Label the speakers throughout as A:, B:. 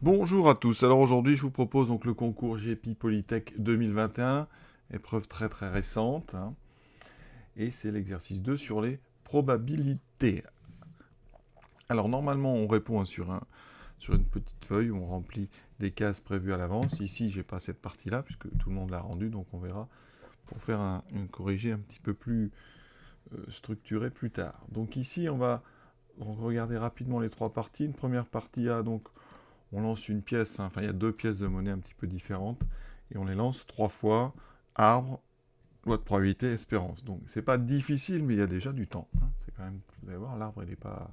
A: Bonjour à tous. Alors aujourd'hui, je vous propose donc le concours GEPI Polytech 2021, épreuve très récente, hein, et c'est l'exercice 2 sur les probabilités. Alors normalement, on répond sur une petite feuille, on remplit des cases prévues à l'avance. Ici, j'ai pas cette partie-là puisque tout le monde l'a rendue, donc on verra pour faire une corrigée un petit peu plus structurée plus tard. Donc ici, on va regarder rapidement les trois parties. Une première partie A, donc on lance une pièce, hein, enfin il y a deux pièces de monnaie un petit peu différentes, et on les lance 3 fois, arbre, loi de probabilité, espérance. Donc c'est pas difficile, mais il y a déjà du temps, hein. C'est quand même, vous allez voir, l'arbre, il est pas...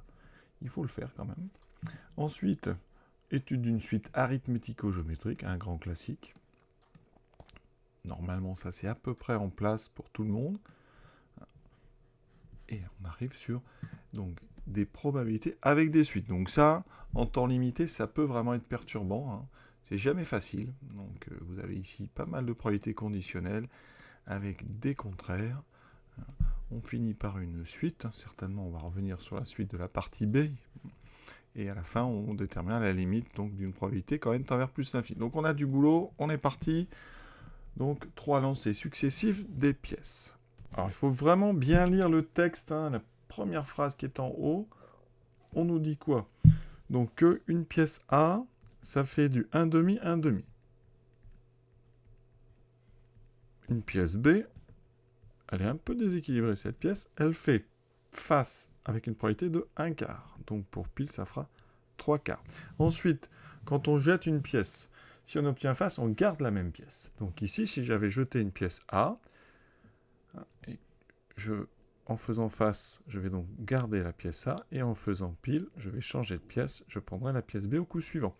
A: Il faut le faire quand même. Ensuite, étude d'une suite arithmético-géométrique, un grand classique. Normalement, ça c'est à peu près en place pour tout le monde. Et on arrive sur donc, des probabilités avec des suites. Donc ça, en temps limité, ça peut vraiment être perturbant, hein. C'est jamais facile. Donc vous avez ici pas mal de probabilités conditionnelles avec des contraires. On finit par une suite. Certainement, on va revenir sur la suite de la partie B. Et à la fin, on détermine la limite donc d'une probabilité quand n tend vers plus l'infini. Donc on a du boulot, on est parti. Donc 3 lancers successifs des pièces. Alors il faut vraiment bien lire le texte, hein. La première phrase qui est en haut, on nous dit quoi? Donc que une pièce A, ça fait du 1,5, 1,5. Une pièce B, elle est un peu déséquilibrée cette pièce, elle fait face avec une probabilité de 1 quart. Donc pour pile, ça fera 3 quarts. Ensuite, quand on jette une pièce, si on obtient face, on garde la même pièce. Donc ici, si j'avais jeté une pièce A, et en faisant face, je vais donc garder la pièce A, et en faisant pile, je vais changer de pièce, je prendrai la pièce B au coup suivant.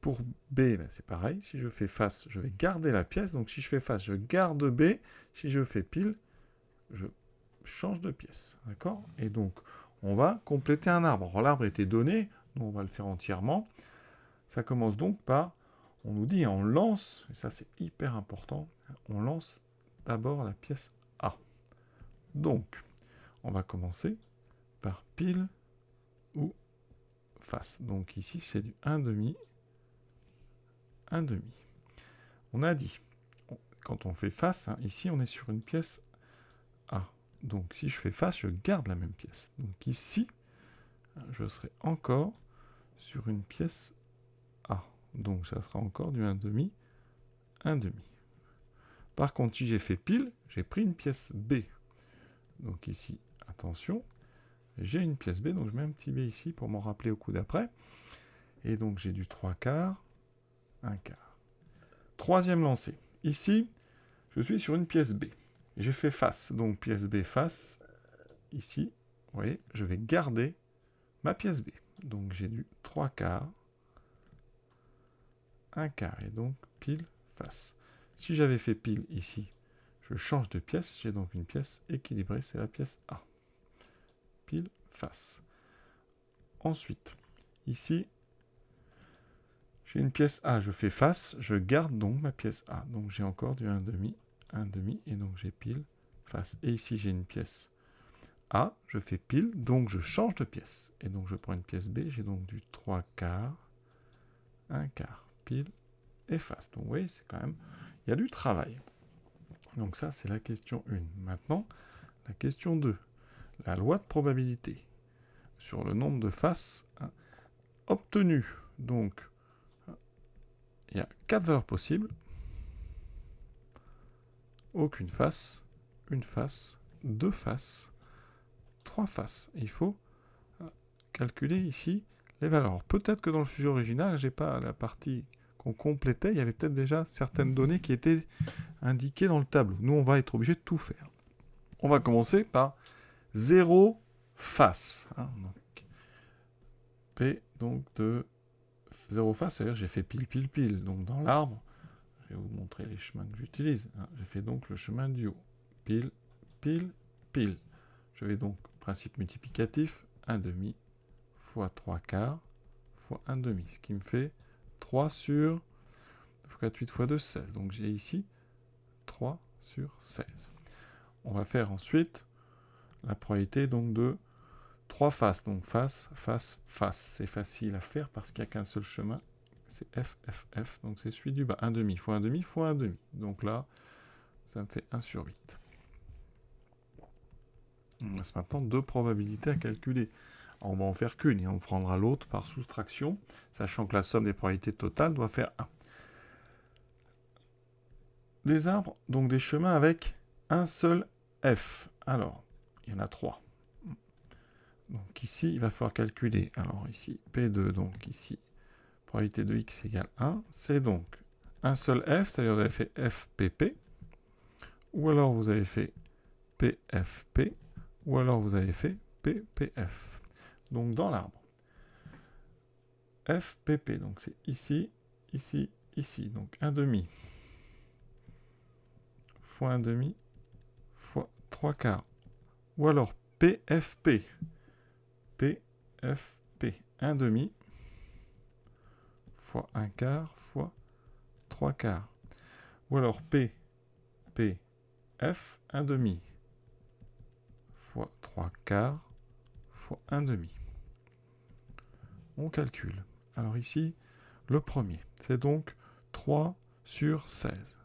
A: Pour B, ben c'est pareil, si je fais face, je vais garder la pièce, donc si je fais face, je garde B, si je fais pile, je change de pièce, d'accord? Et donc, on va compléter un arbre. Alors, l'arbre était donné, nous on va le faire entièrement. Ça commence donc par, on nous dit, on lance, et ça c'est hyper important, on lance d'abord la pièce A. Donc, on va commencer par pile ou face. Donc ici, c'est du 1,5, 1,5. On a dit, quand on fait face, hein, ici, on est sur une pièce A. Donc si je fais face, je garde la même pièce. Donc ici, je serai encore sur une pièce A. Donc ça sera encore du 1,5, 1,5. Par contre, si j'ai fait pile, j'ai pris une pièce B. Donc ici, attention, j'ai une pièce B, donc je mets un petit B ici pour m'en rappeler au coup d'après. Et donc j'ai du 3 quarts, 1 quart. Troisième lancé. Ici, je suis sur une pièce B. J'ai fait face, donc pièce B face. Ici, vous voyez, je vais garder ma pièce B. Donc j'ai du 3 quarts, 1 quart, et donc pile face. Si j'avais fait pile ici, je change de pièce, j'ai donc une pièce équilibrée, c'est la pièce A. Pile face. Ensuite, ici, j'ai une pièce A, je fais face, je garde donc ma pièce A. Donc j'ai encore du 1,5, 1,5, et donc j'ai pile face. Et ici, j'ai une pièce A, je fais pile, donc je change de pièce. Et donc je prends une pièce B, j'ai donc du 3 quarts, 1 quart, pile et face. Donc vous voyez, c'est quand même, il y a du travail. Donc ça, c'est la question 1. Maintenant, la question 2. La loi de probabilité sur le nombre de faces obtenues. Donc, il y a 4 valeurs possibles. Aucune face, une face, 2 faces, 3 faces. Il faut calculer ici les valeurs. Alors, peut-être que dans le sujet original, j'ai pas la partie qu'on complétait, il y avait peut-être déjà certaines données qui étaient indiquées dans le tableau. Nous, on va être obligé de tout faire. On va commencer par 0 face. Hein, donc, P donc de 0 face, c'est-à-dire j'ai fait pile, pile, pile. Donc dans l'arbre, je vais vous montrer les chemins que j'utilise. Hein, j'ai fait donc le chemin du haut. Pile, pile, pile. Je vais donc, principe multiplicatif, 1,5 fois 3 quarts fois 1,5. Ce qui me fait 3 sur 4, 8 fois 2, 16. Donc j'ai ici 3 sur 16. On va faire ensuite la probabilité donc de 3 faces. Donc face, face, face. C'est facile à faire parce qu'il n'y a qu'un seul chemin. c'est f, f, f. Donc c'est celui du bas. 1 demi fois 1 demi fois 1 demi. Donc là, ça me fait 1 sur 8. Il reste maintenant 2 probabilités à calculer. Alors, on va en faire qu'une et on prendra l'autre par soustraction, sachant que la somme des probabilités totales doit faire 1. Des arbres, donc des chemins avec un seul f. Alors, il y en a 3. Donc ici, il va falloir calculer. Alors ici, P2, donc ici, probabilité de x égale 1. C'est donc un seul f, c'est-à-dire vous avez fait FPP, ou alors vous avez fait PFP, ou alors vous avez fait PPF. Donc dans l'arbre, FPP, donc c'est ici, ici, ici. Donc 1 demi fois 1 demi fois 3 quarts. Ou alors PFP, PFP, 1 demi fois 1 quart fois 3 quarts. Ou alors PPF, 1 demi fois 3 quarts fois 1 demi. On calcule. Alors ici, le premier, c'est donc 3 sur 16.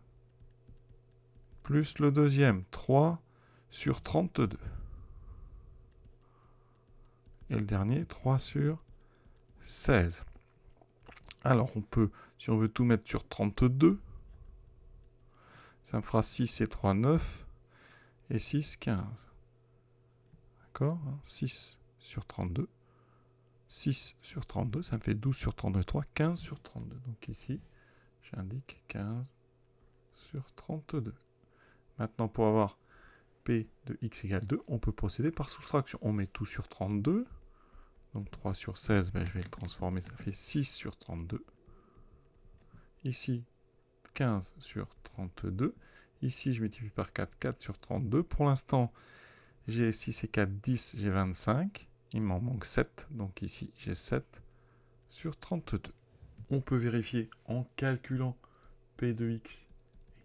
A: Plus le deuxième, 3 sur 32. Et le dernier, 3 sur 16. Alors on peut, si on veut tout mettre sur 32, ça me fera 6 et 3, 9. Et 6, 15. D'accord, 6 sur 32. 6 sur 32, ça me fait 12 sur 32, 3, 15 sur 32. Donc ici, j'indique 15 sur 32. Maintenant, pour avoir P de x égale 2, on peut procéder par soustraction. On met tout sur 32. Donc 3 sur 16, ben, je vais le transformer, ça fait 6 sur 32. Ici, 15 sur 32. Ici, je multiplie par 4, 4 sur 32. Pour l'instant, j'ai 6 et 4, 10, j'ai 25. Il m'en manque 7, donc ici j'ai 7 sur 32. On peut vérifier en calculant P de x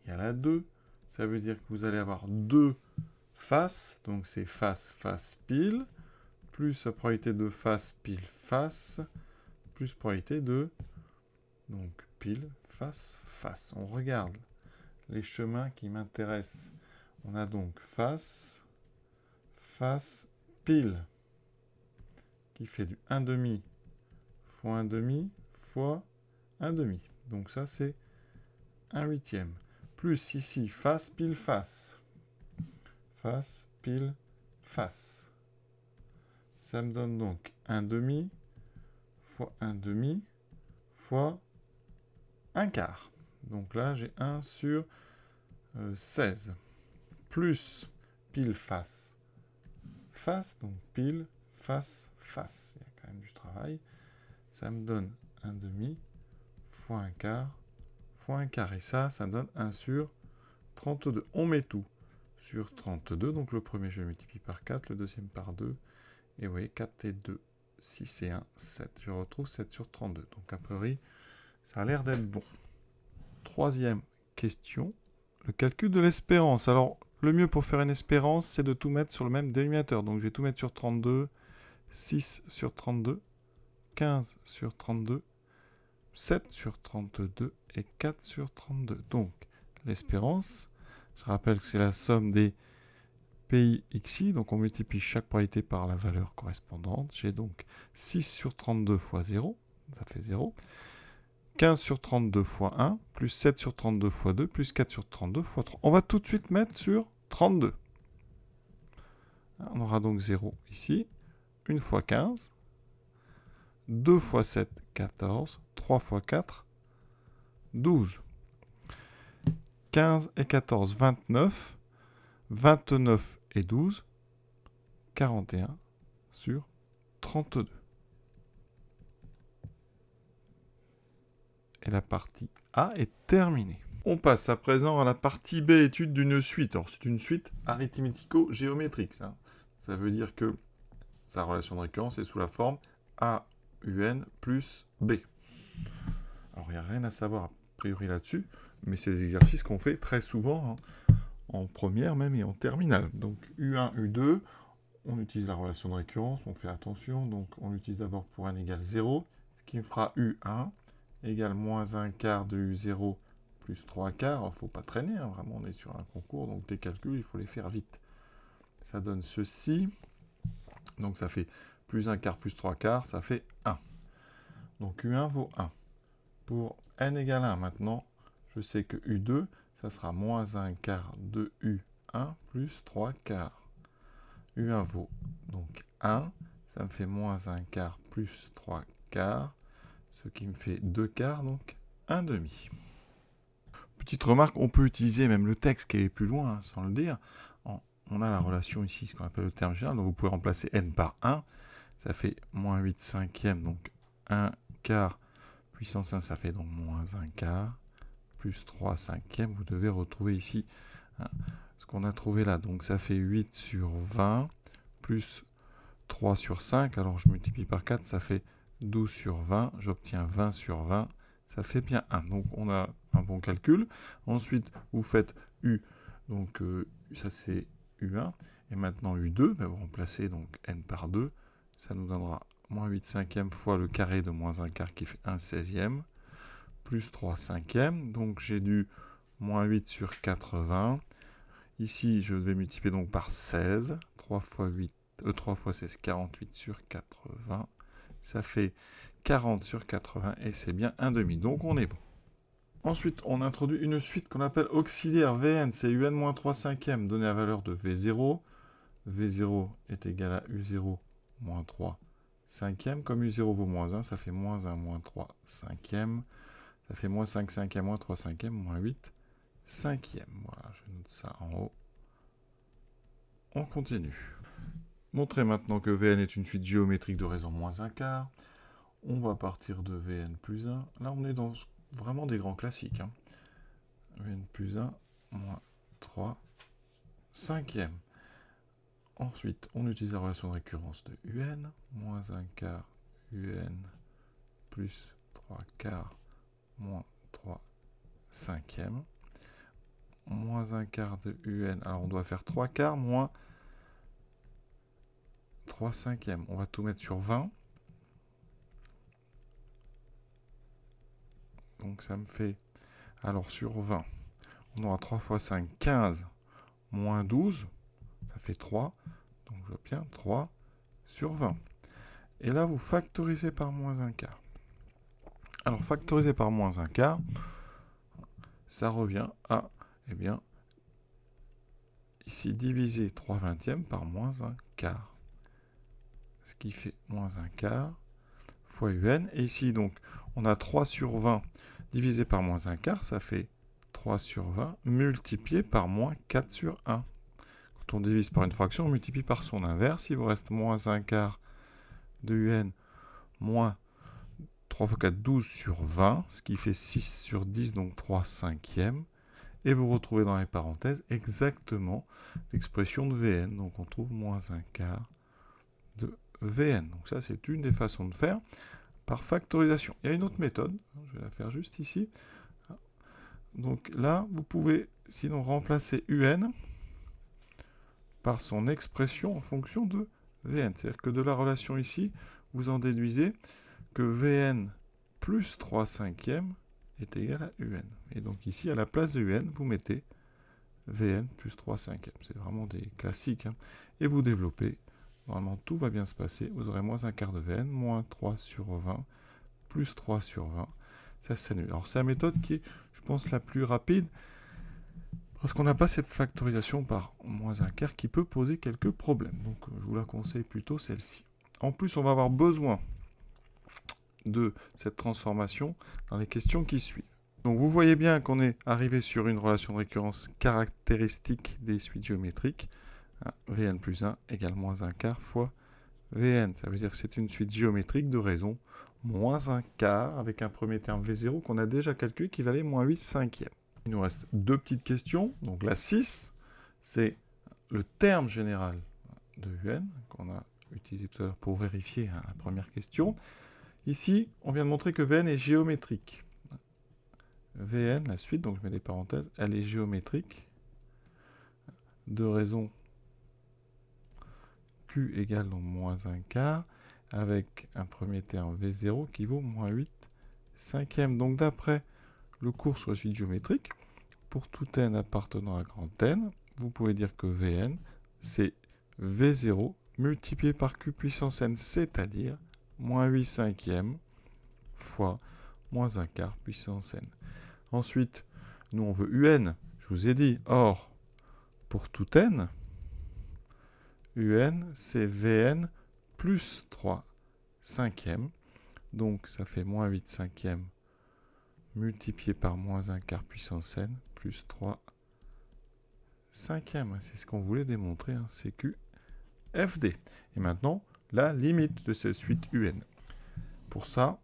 A: égale à 2. Ça veut dire que vous allez avoir 2 faces, donc c'est face, face, pile, plus la probabilité de face, pile, face, plus probabilité de donc pile, face, face. On regarde les chemins qui m'intéressent. On a donc face, face, pile, qui fait du 1 demi fois 1 demi fois 1 demi. Donc ça, c'est 1 huitième. Plus ici, face, pile, face. Face, pile, face. Ça me donne donc 1 demi fois 1 demi fois 1 quart. Donc là, j'ai 1 sur 16. Plus pile, face. Face, donc pile, face, face. Il y a quand même du travail. Ça me donne 1 demi fois 1 quart fois 1 quart. Et ça me donne 1 sur 32. On met tout sur 32. Donc le premier, je le multiplie par 4. Le deuxième par 2. Et vous voyez, 4 et 2, 6 et 1, 7. Je retrouve 7 sur 32. Donc a priori, ça a l'air d'être bon. Troisième question, le calcul de l'espérance. Alors, le mieux pour faire une espérance, c'est de tout mettre sur le même dénominateur. Donc je vais tout mettre sur 32. 6 sur 32, 15 sur 32, 7 sur 32 et 4 sur 32. Donc, l'espérance, je rappelle que c'est la somme des pays xi, donc on multiplie chaque probabilité par la valeur correspondante. J'ai donc 6 sur 32 fois 0, ça fait 0. 15 sur 32 fois 1, plus 7 sur 32 fois 2, plus 4 sur 32 fois 3. On va tout de suite mettre sur 32. On aura donc 0 ici. 1 fois 15, 2 fois 7, 14, 3 fois 4, 12. 15 et 14, 29. 29 et 12, 41 sur 32. Et la partie A est terminée. On passe à présent à la partie B, étude d'une suite. Alors c'est une suite arithmético-géométrique. Ça veut dire que sa relation de récurrence est sous la forme AUN plus B. Alors il n'y a rien à savoir a priori là-dessus, mais c'est des exercices qu'on fait très souvent, en première même et en terminale. Donc U1, U2, on utilise la relation de récurrence, on fait attention, donc on l'utilise d'abord pour n égale 0, ce qui me fera U1, égale moins 1 quart de U0 plus 3 quarts. Il ne faut pas traîner, hein, vraiment, on est sur un concours, donc tes calculs, il faut les faire vite. Ça donne ceci. Donc ça fait plus 1 quart plus 3 quarts, ça fait 1. Donc U1 vaut 1. Pour n égale 1, maintenant, je sais que U2, ça sera moins 1 quart de U1 plus 3 quarts. U1 vaut donc 1, ça me fait moins 1 quart plus 3 quarts, ce qui me fait 2 quarts, donc 1 demi. Petite remarque, on peut utiliser même le texte qui est plus loin, hein, sans le dire. On a la relation ici, ce qu'on appelle le terme général, donc vous pouvez remplacer n par 1, ça fait moins 8 cinquièmes, donc 1 quart puissance 1, ça fait donc moins 1 quart, plus 3 cinquièmes, vous devez retrouver ici hein, ce qu'on a trouvé là, donc ça fait 8 sur 20, plus 3 sur 5, alors je multiplie par 4, ça fait 12 sur 20, j'obtiens 20 sur 20, ça fait bien 1. Donc on a un bon calcul. Ensuite, vous faites U, donc ça c'est U1, et maintenant U2, ben, vous remplacez donc n par 2, ça nous donnera moins 8 cinquièmes fois le carré de moins 1 quart qui fait 1 16e, plus 3 cinquièmes, donc j'ai du moins 8 sur 80. Ici, je vais multiplier donc par 16, 3 fois 16, 48 sur 80. Ça fait 40 sur 80 et c'est bien 1 demi. Donc on est bon. Ensuite, on introduit une suite qu'on appelle auxiliaire Vn. C'est Un moins 3 cinquièmes donné à valeur de V0. V0 est égal à U0 moins 3 cinquièmes. Comme U0 vaut moins 1, ça fait moins 1 moins 3 cinquièmes. Ça fait moins 5 cinquièmes moins 3 cinquièmes moins 8 cinquièmes. Voilà, je note ça en haut. On continue. Montrer maintenant que Vn est une suite géométrique de raison moins 1 quart. On va partir de Vn plus 1. Là, on est dans vraiment des grands classiques. Hein. Vn plus 1, moins 3 cinquièmes. Ensuite, on utilise la relation de récurrence de Un. Moins 1 quart Un plus 3 quarts moins 3 cinquièmes. Moins 1 quart de Un. Alors, on doit faire 3 quarts moins 3 cinquièmes. On va tout mettre sur 20. Donc, ça me fait... Alors, sur 20, on aura 3 fois 5, 15, moins 12. Ça fait 3. Donc, j'obtiens 3 sur 20. Et là, vous factorisez par moins 1 quart. Alors, factoriser par moins 1 quart, ça revient à, eh bien, ici, diviser 3 vingtièmes par moins 1 quart. Ce qui fait moins 1 quart fois Un. Et ici, donc, on a 3 sur 20 divisé par moins 1 quart, ça fait 3 sur 20 multiplié par moins 4 sur 1. Quand on divise par une fraction, on multiplie par son inverse. Il vous reste moins 1 quart de Un moins 3 fois 4, 12 sur 20, ce qui fait 6 sur 10, donc 3 cinquièmes. Et vous retrouvez dans les parenthèses exactement l'expression de Vn. Donc on trouve moins 1 quart de Vn. Donc ça, c'est une des façons de faire par factorisation. Il y a une autre méthode, je vais la faire juste ici. Donc là, vous pouvez sinon remplacer Un par son expression en fonction de Vn. C'est-à-dire que de la relation ici, vous en déduisez que Vn plus 3 cinquièmes est égal à Un. Et donc ici, à la place de Un, vous mettez Vn plus 3 cinquièmes. C'est vraiment des classiques. Hein. Et vous développez. Normalement, tout va bien se passer. Vous aurez moins 1 quart de Vn, moins 3 sur 20, plus 3 sur 20. Ça s'annule. Alors, c'est la méthode qui est, je pense, la plus rapide. Parce qu'on n'a pas cette factorisation par moins 1 quart qui peut poser quelques problèmes. Donc, je vous la conseille plutôt celle-ci. En plus, on va avoir besoin de cette transformation dans les questions qui suivent. Donc vous voyez bien qu'on est arrivé sur une relation de récurrence caractéristique des suites géométriques. Vn plus 1 égale moins 1 quart fois Vn. Ça veut dire que c'est une suite géométrique de raison moins 1 quart avec un premier terme V0 qu'on a déjà calculé qui valait moins 8 cinquièmes. Il nous reste deux petites questions. Donc la 6, c'est le terme général de Un qu'on a utilisé tout à l'heure pour vérifier la première question. Ici, on vient de montrer que Vn est géométrique. Vn, la suite, donc je mets des parenthèses, elle est géométrique de raison Q égale donc moins 1 quart avec un premier terme V0 qui vaut moins 8 cinquième. Donc d'après le cours sur la suite géométrique, pour tout n appartenant à grand N, vous pouvez dire que Vn, c'est V0 multiplié par Q puissance n, c'est-à-dire moins 8 cinquièmes fois moins 1 quart puissance n. Ensuite, nous on veut un, je vous ai dit. Or, pour tout n, un c'est Vn plus 3 cinquièmes. Donc ça fait moins 8 cinquièmes multiplié par moins 1 quart puissance n plus 3 cinquièmes. C'est ce qu'on voulait démontrer, hein, CQ FD. Et maintenant, la limite de cette suite UN. Pour ça,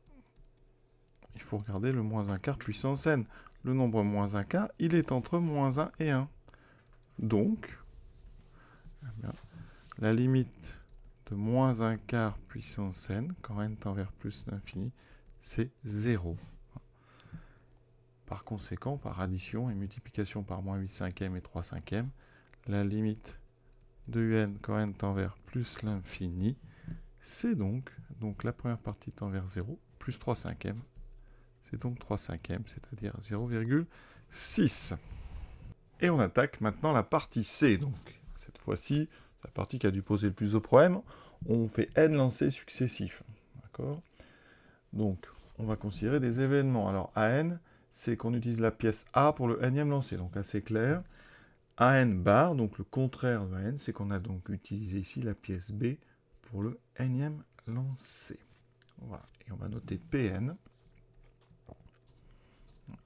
A: il faut regarder le moins 1 quart puissance n. Le nombre moins 1 quart, il est entre moins 1 et 1. Donc, eh bien, la limite de moins 1 quart puissance n, quand n tend vers plus l'infini, c'est 0. Par conséquent, par addition et multiplication par moins 8 cinquièmes et 3 cinquièmes, la limite de un quand n tend vers plus l'infini, c'est donc la première partie tend vers 0, plus 3 cinquièmes, c'est donc 3 cinquièmes, c'est-à-dire 0,6. Et on attaque maintenant la partie C. Donc, cette fois-ci, la partie qui a dû poser le plus de problèmes, on fait n lancers successifs. D'accord ? Donc, on va considérer des événements. Alors, AN, c'est qu'on utilise la pièce A pour le nème lancé, donc assez clair. AN bar, donc le contraire de AN, c'est qu'on a donc utilisé ici la pièce B pour le nème lancé. Voilà, et on va noter Pn,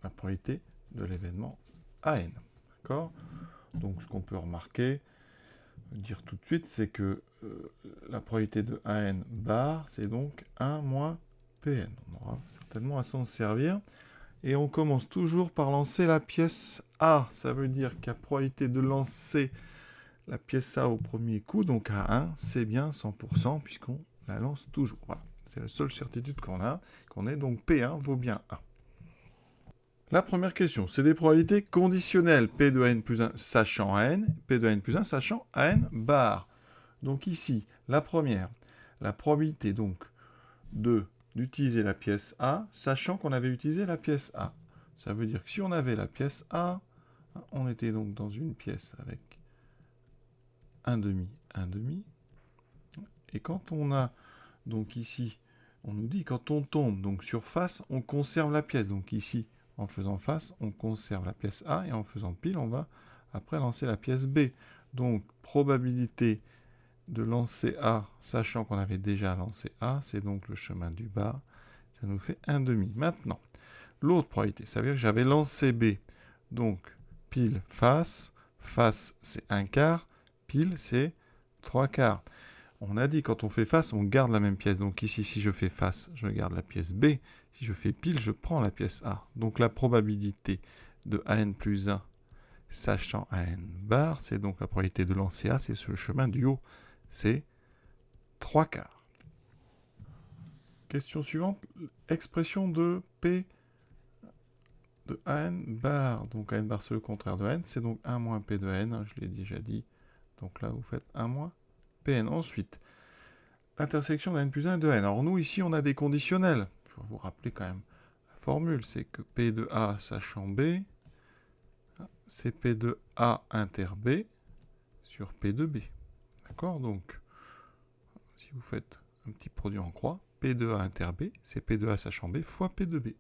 A: la probabilité de l'événement AN. D'accord ? Donc ce qu'on peut remarquer, dire tout de suite, c'est que la probabilité de AN bar, c'est donc 1 moins Pn. On aura certainement à s'en servir. Et on commence toujours par lancer la pièce A. Ça veut dire qu'il y a probabilité de lancer la pièce A au premier coup. Donc A1, c'est bien 100% puisqu'on la lance toujours. Voilà. C'est la seule certitude qu'on a. Qu'on ait donc P1 vaut bien 1. La première question, c'est des probabilités conditionnelles. P de AN plus 1 sachant AN, P de AN plus 1 sachant AN bar. Donc ici, la première, la probabilité donc d'utiliser la pièce A, sachant qu'on avait utilisé la pièce A. Ça veut dire que si on avait la pièce A, on était donc dans une pièce avec 1 demi, 1 demi. Et quand on a, donc ici, on nous dit quand on tombe donc sur face, on conserve la pièce. Donc ici, en faisant face, on conserve la pièce A, et en faisant pile, on va après lancer la pièce B. Donc, probabilité de lancer A, sachant qu'on avait déjà lancé A, c'est donc le chemin du bas, ça nous fait 1 demi. Maintenant, l'autre probabilité, ça veut dire que j'avais lancé B, donc pile face, face c'est 1 quart, pile c'est 3 quarts. On a dit quand on fait face, on garde la même pièce, donc ici si je fais face, je garde la pièce B, si je fais pile, je prends la pièce A. Donc la probabilité de AN plus 1, sachant AN bar, c'est donc la probabilité de lancer A, c'est ce chemin du haut, c'est 3 quarts. Question suivante, expression de P de AN bar. Donc AN bar c'est le contraire de AN, c'est donc 1 moins P de AN, je l'ai déjà dit. Donc là vous faites 1 moins Pn. Ensuite, l'intersection de n plus 1 et de n. Alors nous ici on a des conditionnels. Il faut vous rappeler quand même la formule, c'est que P de A sachant B, c'est P de A inter B sur P de B. D'accord ? Donc, si vous faites un petit produit en croix, P de A inter B, c'est P de A sachant B fois P de B.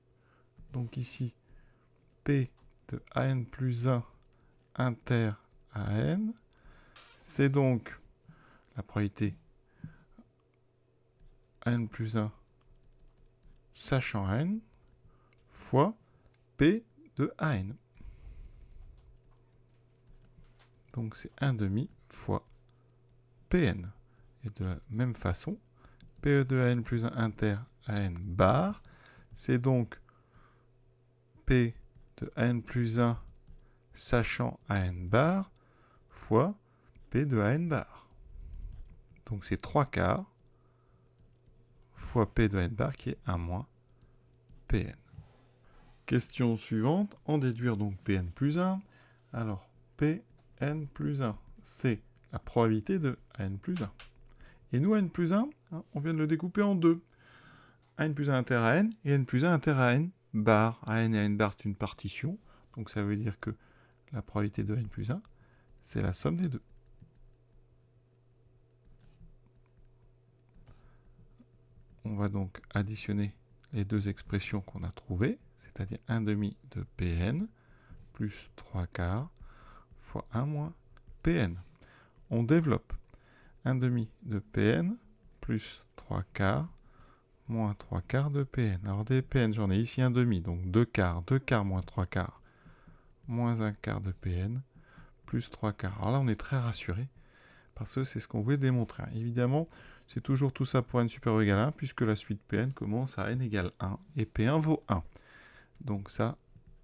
A: Donc ici, P de AN plus 1 inter AN, c'est donc la probabilité AN plus 1 sachant AN fois P de AN. Donc c'est 1 demi fois Pn. Et de la même façon, P de AN plus 1 inter AN bar, c'est donc P de AN plus 1 sachant AN bar fois P de AN bar. Donc c'est 3 quarts fois P de AN bar qui est 1 moins Pn. Question suivante, en déduire donc Pn plus 1. Alors Pn plus 1, c'est la probabilité de AN plus 1. Et nous, n plus 1, on vient de le découper en deux. n plus 1 inter à n et n plus 1 inter à n bar. À n et à n bar, c'est une partition. Donc ça veut dire que la probabilité de n plus 1, c'est la somme des deux. On va donc additionner les deux expressions qu'on a trouvées, c'est-à-dire 1 demi de Pn plus 3 quarts fois 1 moins Pn. On développe 1 demi de Pn plus 3 quarts moins 3 quarts de Pn. Alors des Pn, j'en ai ici 1 demi, donc 2 quarts moins 3 quarts, moins 1 quart de Pn, plus 3 quarts. Alors là, on est très rassuré, parce que c'est ce qu'on voulait démontrer. Évidemment, c'est toujours tout ça pour n supérieur ou égal à 1, puisque la suite Pn commence à n égale 1, et P1 vaut 1. Donc ça,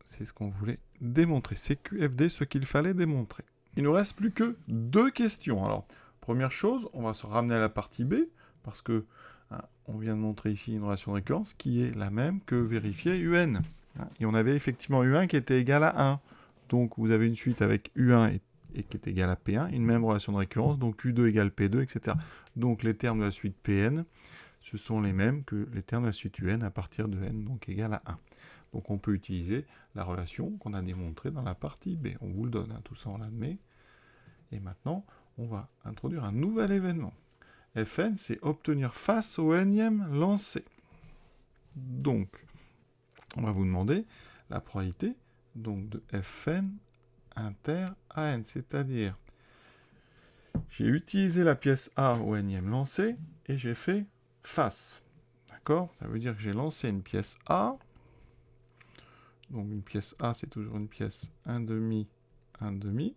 A: c'est ce qu'on voulait démontrer. C'est QFD ce qu'il fallait démontrer. Il ne nous reste plus que 2 questions. Alors, première chose, on va se ramener à la partie B, parce que on vient de montrer ici une relation de récurrence qui est la même que vérifier UN. Et on avait effectivement U1 qui était égal à 1. Donc vous avez une suite avec U1 et qui est égal à P1, une même relation de récurrence, donc U2 égale P2, etc. Donc les termes de la suite Pn, ce sont les mêmes que les termes de la suite UN à partir de n, donc égal à 1. Donc on peut utiliser la relation qu'on a démontrée dans la partie B. On vous le donne, tout ça on l'admet. Et maintenant, on va introduire un nouvel événement. Fn, c'est obtenir face au nème lancé. Donc, on va vous demander la probabilité donc, de Fn inter à n, c'est-à-dire j'ai utilisé la pièce A au nème lancé et j'ai fait face. D'accord? Ça veut dire que j'ai lancé une pièce A. Donc une pièce A, c'est toujours une pièce 1 demi, 1 demi.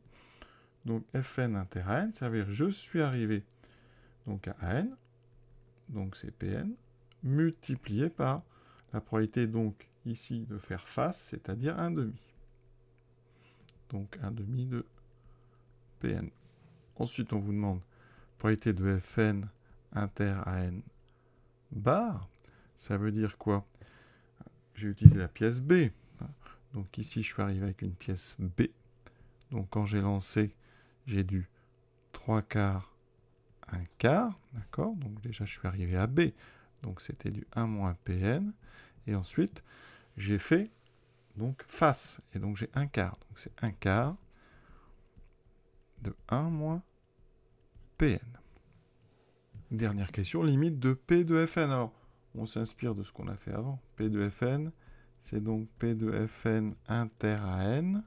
A: Donc Fn inter à n, ça veut dire que je suis arrivé donc à n, donc c'est Pn, multiplié par la probabilité donc ici de faire face, c'est-à-dire 1 demi. Donc 1 demi de Pn. Ensuite, on vous demande la probabilité de Fn inter à n bar. Ça veut dire quoi? J'ai utilisé la pièce B. Donc ici, je suis arrivé avec une pièce B. Donc quand j'ai lancé, j'ai du 3 quarts, 1 quart. D'accord? Donc déjà, je suis arrivé à B. Donc c'était du 1 moins Pn. Et ensuite, j'ai fait donc face. Et donc j'ai 1 quart. Donc c'est 1 quart de 1 moins Pn. Dernière question, limite de P de Fn. Alors, on s'inspire de ce qu'on a fait avant. P de Fn, c'est donc P de Fn inter à n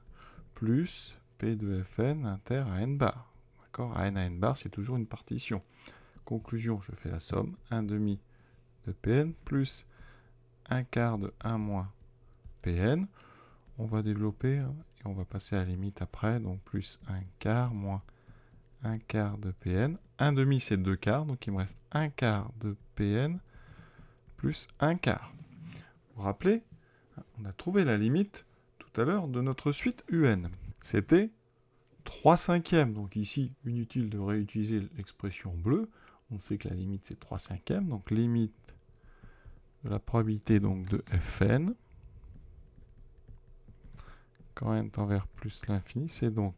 A: plus P de Fn inter à n bar. D'accord? À n bar, c'est toujours une partition. Conclusion, je fais la somme. 1 demi de Pn plus 1 quart de 1 moins Pn. On va développer et on va passer à la limite après. Donc plus 1 quart moins 1 quart de Pn. 1 demi, c'est 2 quarts. Donc il me reste 1 quart de Pn plus 1 quart. Vous vous rappelez, on a trouvé la limite tout à l'heure de notre suite UN. C'était 3/5. Donc ici, inutile de réutiliser l'expression bleue. On sait que la limite, c'est 3/5. Donc limite de la probabilité donc, de Fn, quand n tend vers plus l'infini, c'est donc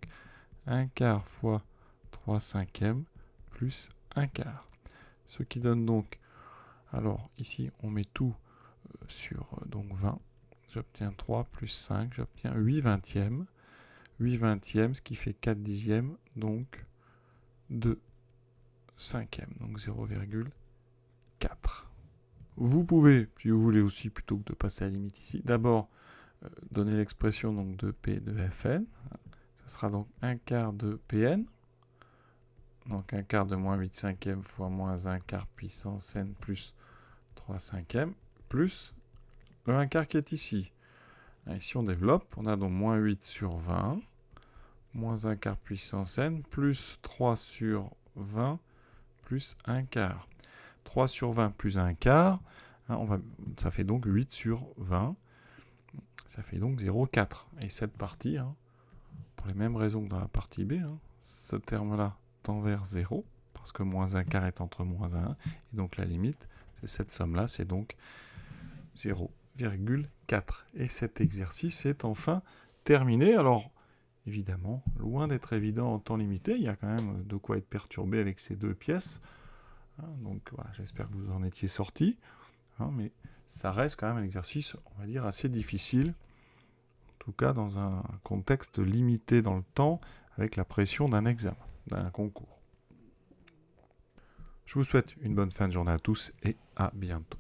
A: 1 quart fois 3/5 plus 1 quart. Ce qui donne donc, alors ici, on met tout sur donc 20. J'obtiens 3 plus 5, j'obtiens 8 vingtièmes. 8 vingtièmes, ce qui fait 4 dixièmes, donc 2 cinquièmes, donc 0,4. Vous pouvez, si vous voulez aussi, plutôt que de passer à la limite ici, d'abord donner l'expression donc de P de Fn. Ça sera donc 1 quart de Pn. Donc 1 quart de moins 8 cinquièmes fois moins 1 quart puissance n plus 3 cinquièmes, plus le 1 quart qui est ici. Ici, on développe. On a donc moins 8 sur 20, moins 1 quart puissance n, plus 3 sur 20, plus 1 quart. 3 sur 20 plus 1 quart, ça fait donc 8 sur 20. Ça fait donc 0,4. Et cette partie, pour les mêmes raisons que dans la partie B, ce terme-là tend vers 0, parce que moins 1 quart est entre moins 1, et donc la limite, c'est cette somme-là, c'est donc 0,4. Et cet exercice est enfin terminé. Alors, évidemment, loin d'être évident en temps limité, il y a quand même de quoi être perturbé avec ces deux pièces. Donc voilà, j'espère que vous en étiez sortis. hein, mais ça reste quand même un exercice, on va dire, assez difficile, en tout cas dans un contexte limité dans le temps, avec la pression d'un examen, d'un concours. Je vous souhaite une bonne fin de journée à tous et à bientôt.